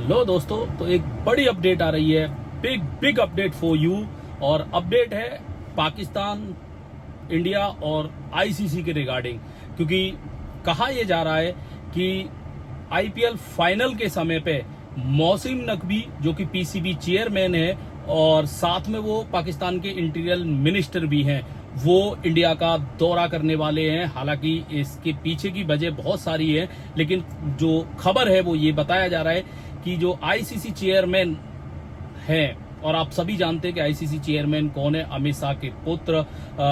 लो दोस्तों, तो एक बड़ी अपडेट आ रही है। Big big update for you. और अपडेट है पाकिस्तान, इंडिया और आईसीसी के रिगार्डिंग। क्योंकि कहा यह जा रहा है कि आईपीएल फाइनल के समय पे मौसिम नकवी, जो कि पीसीबी चेयरमैन है और साथ में वो पाकिस्तान के इंटीरियर मिनिस्टर भी हैं, वो इंडिया का दौरा करने वाले हैं। हालांकि इसके पीछे की वजह बहुत सारी है, लेकिन जो खबर है वो ये बताया जा रहा है कि जो आईसीसी चेयरमैन हैं, और आप सभी जानते हैं कि आईसीसी चेयरमैन कौन है। अमित शाह के पुत्र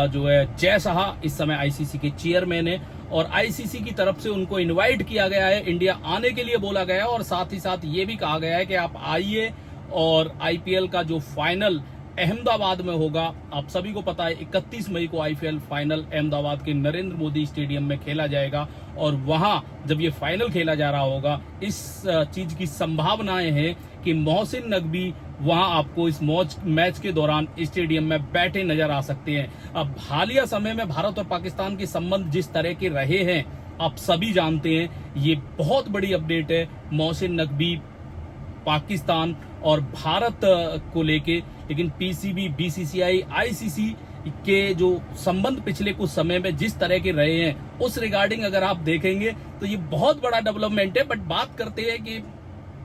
जो है जय शाह इस समय आईसीसी के चेयरमैन है, और आईसीसी की तरफ से उनको इनवाइट किया गया है, इंडिया आने के लिए बोला गया है। और साथ ही साथ ये भी कहा गया है कि आप आइए, और आईपीएल का जो फाइनल अहमदाबाद में होगा। आप सभी को पता है 31 मई को आईपीएल फाइनल अहमदाबाद के नरेंद्र मोदी स्टेडियम में खेला जाएगा। और वहां जब ये फाइनल खेला जा रहा होगा, इस चीज की संभावनाएं हैं कि मोहसिन नकवी वहां आपको इस मैच के दौरान स्टेडियम में बैठे नजर आ सकते हैं। अब हालिया समय में भारत और पाकिस्तान के संबंध जिस तरह के रहे हैं, आप सभी जानते हैं। ये बहुत बड़ी अपडेट है मोहसिन नकवी, पाकिस्तान और भारत को लेके। लेकिन पीसीबी, बीसीसीआई, आईसीसी के जो संबंध पिछले कुछ समय में जिस तरह के रहे हैं, उस रिगार्डिंग अगर आप देखेंगे तो ये बहुत बड़ा डेवलपमेंट है। बट बात करते हैं कि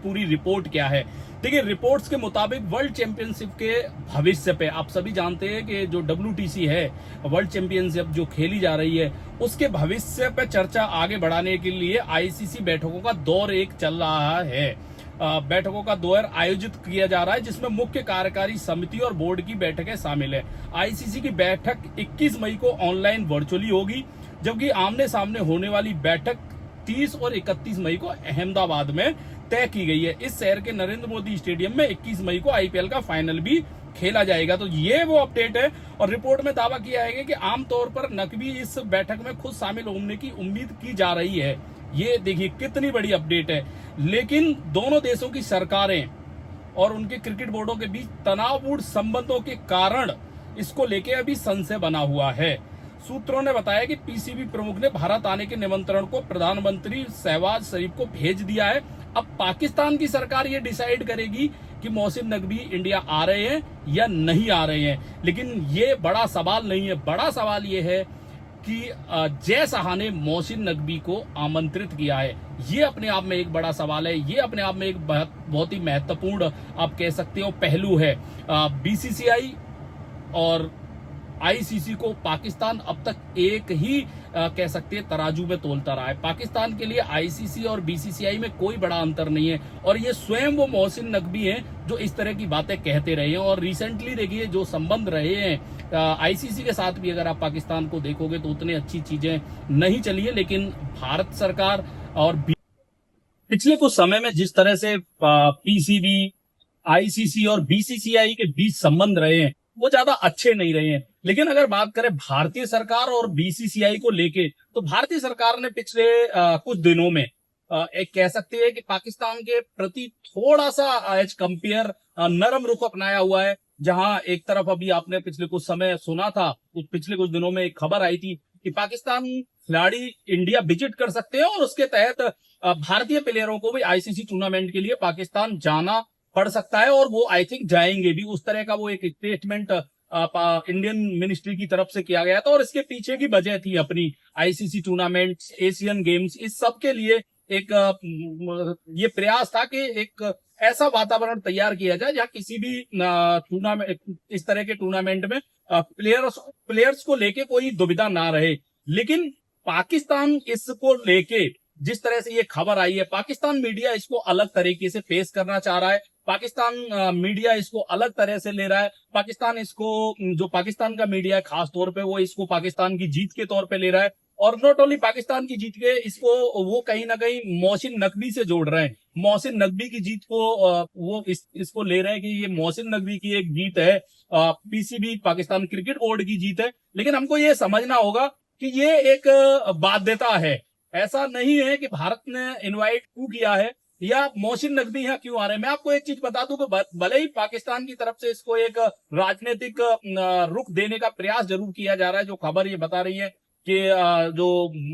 पूरी रिपोर्ट क्या है। देखिए, रिपोर्ट्स के मुताबिक वर्ल्ड चैंपियनशिप के भविष्य पे, आप सभी जानते हैं कि जो WTC है, वर्ल्ड चैंपियनशिप जो खेली जा रही है, उसके भविष्य पे चर्चा आगे बढ़ाने के लिए आईसीसी बैठकों का दौर एक चल रहा है। बैठकों का दौर आयोजित किया जा रहा है, जिसमें मुख्य कार्यकारी समिति और बोर्ड की बैठकें शामिल है। आईसीसी की बैठक 21 मई को ऑनलाइन वर्चुअली होगी, जबकि आमने सामने होने वाली बैठक 30 और 31 मई को अहमदाबाद में तय की गई है। इस शहर के नरेंद्र मोदी स्टेडियम में 21 मई को आईपीएल का फाइनल भी खेला जाएगा। तो ये वो अपडेट है। और रिपोर्ट में दावा किया है कि आमतौर पर नकवी इस बैठक में खुद शामिल होने की उम्मीद की जा रही है। ये देखिए कितनी बड़ी अपडेट है। लेकिन दोनों देशों की सरकारें और उनके क्रिकेट बोर्डों के बीच तनावपूर्ण संबंधों के कारण इसको लेके अभी संशय बना हुआ है। सूत्रों ने बताया कि पीसीबी प्रमुख ने भारत आने के निमंत्रण को प्रधानमंत्री शहबाज शरीफ को भेज दिया है। अब पाकिस्तान की सरकार ये डिसाइड करेगी कि मोहसिन नकवी इंडिया आ रहे हैं या नहीं आ रहे हैं। लेकिन ये बड़ा सवाल नहीं है। बड़ा सवाल ये है कि जय शाह ने मोहसिन नकवी को आमंत्रित किया है। ये अपने आप में एक बड़ा सवाल है। ये अपने आप में एक बहुत ही महत्वपूर्ण, आप कह सकते हो, पहलू है। बीसीसीआई और आईसीसी को पाकिस्तान अब तक एक ही कह सकते हैं तराजू में तोलता रहा है। पाकिस्तान के लिए आईसीसी और बीसीसीआई में कोई बड़ा अंतर नहीं है, और ये स्वयं वो मोहसिन नकवी हैं जो इस तरह की बातें कहते रहे हैं। और रिसेंटली देखिए जो संबंध रहे हैं आईसीसी के साथ भी, अगर आप पाकिस्तान को देखोगे तो उतनी अच्छी चीजें नहीं चली है। लेकिन भारत सरकार और पिछले कुछ समय में जिस तरह से पीसीबी, आईसीसी और बीसीसीआई के बीच संबंध रहे हैं, वो ज्यादा अच्छे नहीं रहे हैं। लेकिन अगर बात करें भारतीय सरकार और बीसीसीआई को लेके, तो भारतीय सरकार ने पिछले कुछ दिनों में एक कह सकते हैं कि पाकिस्तान के प्रति थोड़ा सा एज कंपेयर नरम रुख अपनाया हुआ है। जहां एक तरफ अभी आपने पिछले कुछ समय सुना था, पिछले कुछ दिनों में एक खबर आई थी कि पाकिस्तान खिलाड़ी इंडिया विजिट कर सकते हैं, और उसके तहत भारतीय प्लेयरों को भी आईसीसी टूर्नामेंट के लिए पाकिस्तान जाना पड़ सकता है, और वो आई थिंक जाएंगे भी। उस तरह का वो एक स्टेटमेंट इंडियन मिनिस्ट्री की तरफ से किया गया था। और इसके पीछे की वजह थी अपनी आईसीसी टूर्नामेंट, एशियन गेम्स, इस सब के लिए एक ये प्रयास था कि एक ऐसा वातावरण तैयार किया जाए जहां किसी भी टूर्नामेंट, इस तरह के टूर्नामेंट में प्लेयर्स को लेके कोई दुविधा ना रहे। लेकिन पाकिस्तान इसको लेके जिस तरह से ये खबर आई है, पाकिस्तान मीडिया इसको अलग तरीके से पेश करना चाह रहा है। पाकिस्तान मीडिया इसको अलग तरह से ले रहा है। पाकिस्तान इसको, जो पाकिस्तान का मीडिया है खास तौर पे, वो इसको पाकिस्तान की जीत के तौर पे ले रहा है। और नॉट ओनली पाकिस्तान की जीत के, इसको वो कहीं ना कहीं मोहसिन नकवी से जोड़ रहे हैं। मोहसिन नकवी की जीत को वो इसको ले रहे हैं कि ये मोहसिन नकवी की एक जीत है, पीसीबी पाकिस्तान क्रिकेट बोर्ड की जीत है। लेकिन हमको ये समझना होगा कि ये एक बाध्यता है। ऐसा नहीं है कि भारत ने इनवाइट क्यों किया है या मोहसिन नकवी यहाँ क्यों आ रहे हैं। मैं आपको एक चीज बता दूं कि भले ही पाकिस्तान की तरफ से इसको एक राजनीतिक रुख देने का प्रयास जरूर किया जा रहा है, जो खबर ये बता रही है कि जो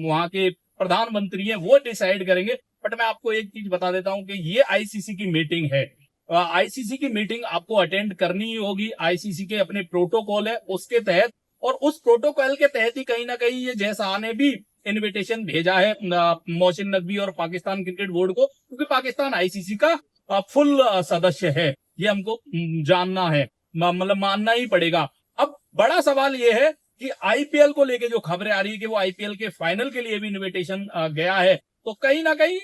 वहां के प्रधानमंत्री हैं वो डिसाइड करेंगे, बट मैं आपको एक चीज बता देता हूं कि ये आईसीसी की मीटिंग है। आईसीसी की मीटिंग आपको अटेंड करनी ही होगी। आईसीसी के अपने प्रोटोकॉल है उसके तहत, और उस प्रोटोकॉल के तहत ही कहीं ना कहीं ये जयशाह ने भी इनविटेशन भेजा है मोहसिन नकवी और पाकिस्तान क्रिकेट बोर्ड को, क्योंकि पाकिस्तान आईसीसी का फुल सदस्य है। ये हमको जानना है, मतलब मानना ही पड़ेगा। अब बड़ा सवाल ये है कि आईपीएल को लेके जो खबरें आ रही है कि वो आईपीएल के फाइनल के लिए भी इनविटेशन गया है, तो कहीं ना कहीं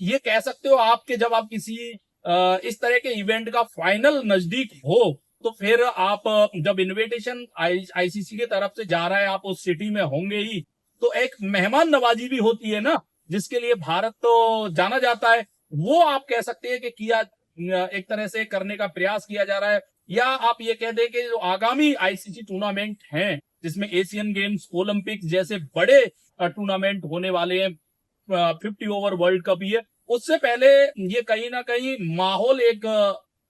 ये कह सकते हो आपके जब आप किसी इस तरह के इवेंट का फाइनल नजदीक हो, तो फिर आप जब इनविटेशन आईसीसी की तरफ से जा रहा है, आप उस सिटी में होंगे ही, तो एक मेहमान नवाजी भी होती है ना, जिसके लिए भारत तो जाना जाता है। वो आप कह सकते हैं कि किया एक तरह से करने का प्रयास किया जा रहा है। या आप ये कह दें कि जो आगामी आईसीसी टूर्नामेंट हैं, जिसमें एशियन गेम्स, ओलंपिक्स जैसे बड़े टूर्नामेंट होने वाले हैं, 50 ओवर वर्ल्ड कप ही है, उससे पहले ये कहीं ना कहीं माहौल एक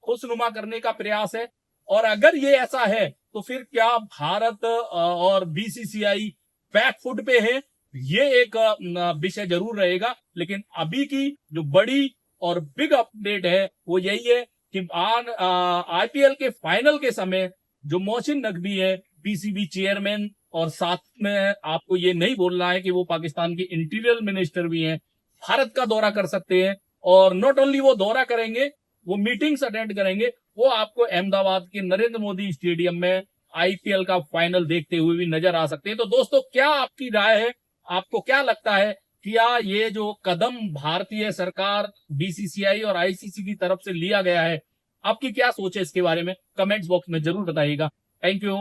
खुशनुमा करने का प्रयास है। और अगर ये ऐसा है तो फिर क्या भारत और बीसीसीआई बैकफुट पे है, ये एक विषय जरूर रहेगा। लेकिन अभी की जो बड़ी और बिग अपडेट है वो यही है कि आईपीएल के फाइनल के समय जो मोहसिन नकवी है पीसीबी चेयरमैन, और साथ में आपको ये नहीं बोलना है कि वो पाकिस्तान के इंटीरियर मिनिस्टर भी हैं, भारत का दौरा कर सकते हैं। और नॉट ओनली वो दौरा करेंगे, वो मीटिंग्स अटेंड करेंगे, वो आपको अहमदाबाद के नरेंद्र मोदी स्टेडियम में आईपीएल का फाइनल देखते हुए भी नजर आ सकते हैं। तो दोस्तों, क्या आपकी राय है? आपको क्या लगता है कि ये जो कदम भारतीय सरकार, बीसीसीआई और आईसीसी की तरफ से लिया गया है, आपकी क्या सोच है इसके बारे में? कमेंट्स बॉक्स में जरूर बताइएगा। Thank you.